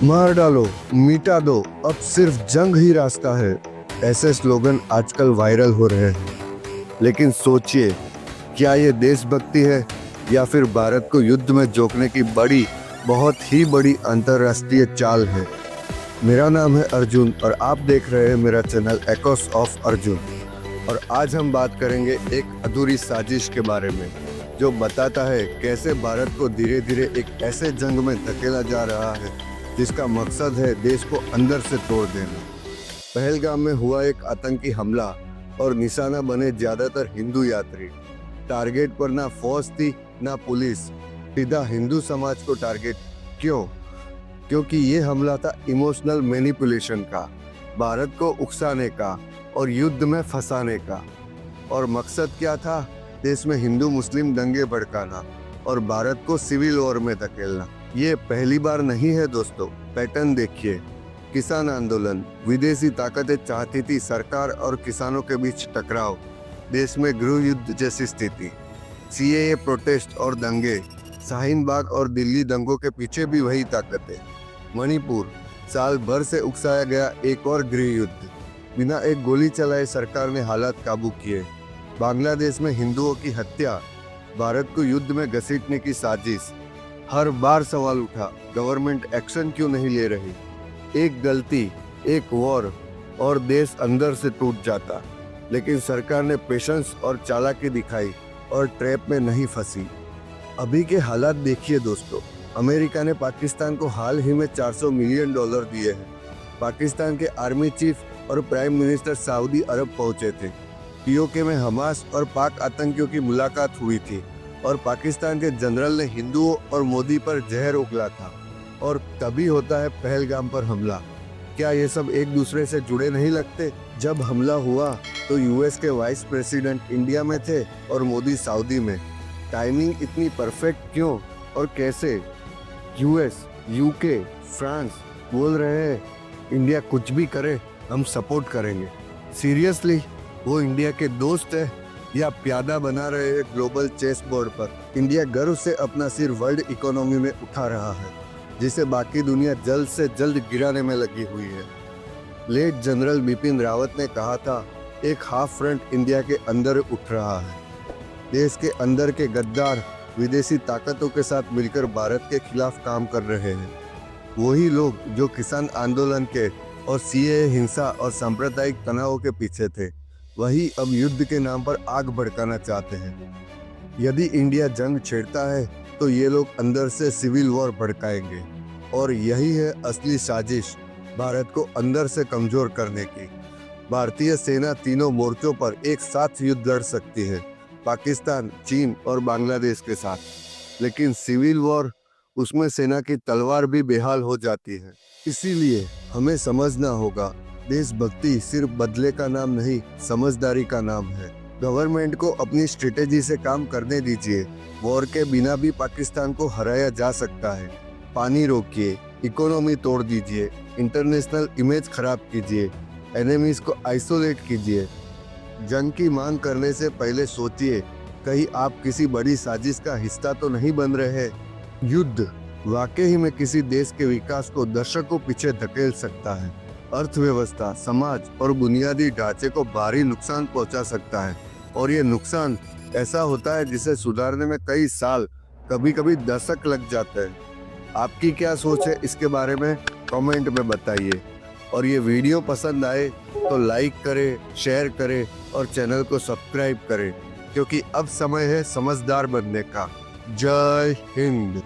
मार डालो, मिटा दो, अब सिर्फ जंग ही रास्ता है। ऐसे स्लोगन आजकल वायरल हो रहे हैं। लेकिन सोचिए, क्या ये देशभक्ति है या फिर भारत को युद्ध में झोंकने की बहुत ही बड़ी अंतरराष्ट्रीय चाल है। मेरा नाम है अर्जुन और आप देख रहे हैं मेरा चैनल एकोस ऑफ अर्जुन। और आज हम बात करेंगे एक अधूरी साजिश के बारे में, जो बताता है कैसे भारत को धीरे धीरे एक ऐसे जंग में धकेला जा रहा है जिसका मकसद है देश को अंदर से तोड़ देना। पहलगाम में हुआ एक आतंकी हमला और निशाना बने ज्यादातर हिंदू यात्री। टारगेट पर ना फौज थी ना पुलिस, सीधा हिंदू समाज को टारगेट। क्यों? क्योंकि ये हमला था इमोशनल मैनिपुलेशन का, भारत को उकसाने का और युद्ध में फंसाने का। और मकसद क्या था? देश में हिंदू मुस्लिम दंगे भड़काना और भारत को सिविल वॉर में धकेलना। ये पहली बार नहीं है दोस्तों। पैटर्न देखिए, किसान आंदोलन, विदेशी ताकतें चाहती थी सरकार और किसानों के बीच टकराव, देश में गृह युद्ध जैसी स्थिति, सीएए प्रोटेस्ट और दंगे, शाहीन बाग और दिल्ली दंगों के पीछे भी वही ताकतें। मणिपुर, साल भर से उकसाया गया एक और गृह युद्ध, बिना एक गोली चलाए सरकार ने हालात काबू किए। बांग्लादेश में हिंदुओं की हत्या, भारत को युद्ध में घसीटने की साजिश। हर बार सवाल उठा, गवर्नमेंट एक्शन क्यों नहीं ले रही? एक गलती, एक वॉर और देश अंदर से टूट जाता। लेकिन सरकार ने पेशेंस और चालाकी दिखाई और ट्रैप में नहीं फंसी। अभी के हालात देखिए दोस्तों। अमेरिका ने पाकिस्तान को हाल ही में $400 मिलियन दिए हैं। पाकिस्तान के आर्मी चीफ और प्राइम मिनिस्टर सऊदी अरब पहुंचे थे। पीओके में हमास और पाक आतंकियों की मुलाकात हुई थी और पाकिस्तान के जनरल ने हिंदुओं और मोदी पर जहर उगला था। और तभी होता है पहलगाम पर हमला। क्या ये सब एक दूसरे से जुड़े नहीं लगते? जब हमला हुआ तो यूएस के वाइस प्रेसिडेंट इंडिया में थे और मोदी सऊदी में। टाइमिंग इतनी परफेक्ट क्यों और कैसे? यूएस, यूके, फ्रांस बोल रहे हैं इंडिया कुछ भी करे हम सपोर्ट करेंगे। सीरियसली, वो इंडिया के दोस्त है या प्यादा बना रहे हैं ग्लोबल चेस बोर्ड पर? इंडिया गर्व से अपना सिर वर्ल्ड इकोनॉमी में उठा रहा है, जिसे बाकी दुनिया जल्द से जल्द गिराने में लगी हुई है। लेट जनरल बिपिन रावत ने कहा था, एक हाफ फ्रंट इंडिया के अंदर उठ रहा है। देश के अंदर के गद्दार विदेशी ताकतों के साथ मिलकर भारत के खिलाफ काम कर रहे हैं। वही लोग जो किसान आंदोलन के और सीएए हिंसा और सांप्रदायिक तनाव के पीछे थे, वही अब युद्ध के नाम पर आग भड़काना चाहते हैं। यदि इंडिया जंग छेड़ता है तो ये लोग अंदर से सिविल वॉर भड़काएंगे। और यही है असली साजिश, भारत को अंदर से कमजोर करने की। भारतीय सेना तीनों मोर्चों पर एक साथ युद्ध लड़ सकती है, पाकिस्तान, चीन और बांग्लादेश के साथ। लेकिन सिविल वॉर, उसमें सेना की तलवार भी बेहाल हो जाती है। इसीलिए हमें समझना होगा, देशभक्ति सिर्फ बदले का नाम नहीं, समझदारी का नाम है। गवर्नमेंट को अपनी स्ट्रेटेजी से काम करने दीजिए। वॉर के बिना भी पाकिस्तान को हराया जा सकता है। पानी रोकिए, इकोनॉमी तोड़ दीजिए, इंटरनेशनल इमेज खराब कीजिए, एनिमीज को आइसोलेट कीजिए। जंग की मांग करने से पहले सोचिए, कहीं आप किसी बड़ी साजिश का हिस्सा तो नहीं बन रहे। युद्ध वाकई में किसी देश के विकास को दशकों पीछे धकेल सकता है। अर्थव्यवस्था, समाज और बुनियादी ढांचे को भारी नुकसान पहुंचा सकता है। और ये नुकसान ऐसा होता है जिसे सुधारने में कई साल, कभी कभी दशक लग जाते हैं। आपकी क्या सोच है इसके बारे में? कमेंट में बताइए। और ये वीडियो पसंद आए तो लाइक करें, शेयर करें और चैनल को सब्सक्राइब करें, क्योंकि अब समय है समझदार बनने का। जय हिंद।